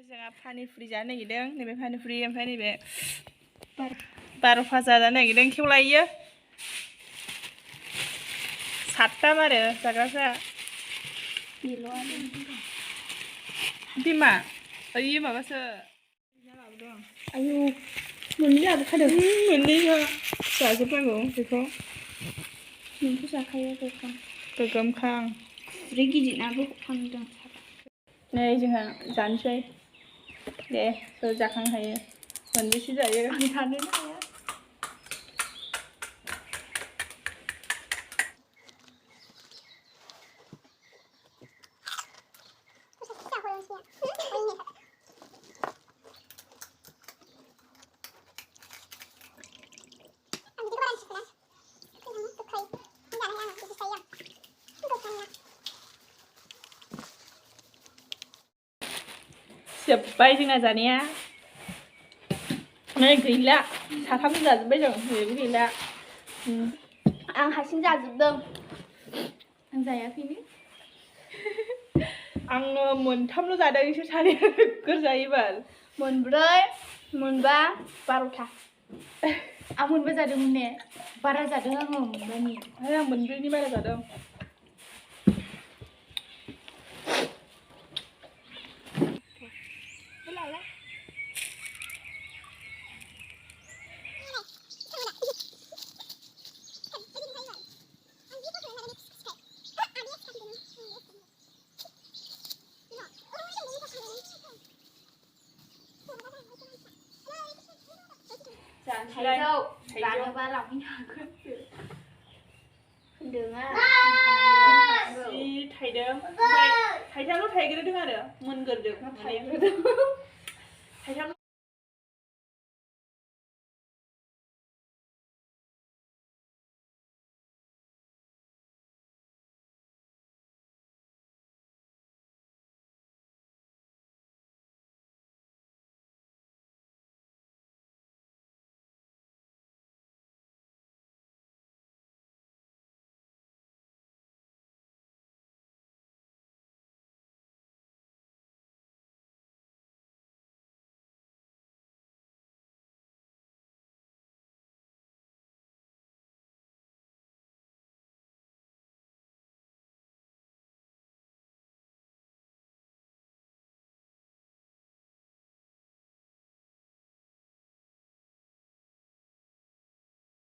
जोंहा पानिपुरि जानो नागिरदों नैबे पानिपुरि ओमफ्राय नैबे बार' भाजा जानो नागिरदों खेवलायो सातथाम आरो जाग्राफ्रा बिमा ओइ माबासो आयु मोननै लाबोखादों मोननै जाजोबनांगौ बेखौ नोंथ' जाखायो गोगोमखां खुरै गिदिरनाबो फानदों नै जोंहा जानोसै दे सोर जाखांनो हायो मोनबेसे जायो आं जानोनो हाया जोब्बाय जोंना जानाया नै गैला साथाम जाजोब्बाय जों बेबो गैला आं हारसिं जाजोबदों आं जायाखैनो आङो मोनथामल' जादों इसोर सानैया नोगोर जायो बाल मोनब्रै मोनबा 12था आं मोनबा जादोंमोन ने बारा जादों आङो मोनबानि आं मोनब्रैनि बारा जादों थाइजौ जानोबा लांफैनो हागोन होनदों जि थाइदों ओमफ्राय थाइथामल' थाइग्रोदों आरो मोनग्रोदों थाइग्रोदों थाइथाम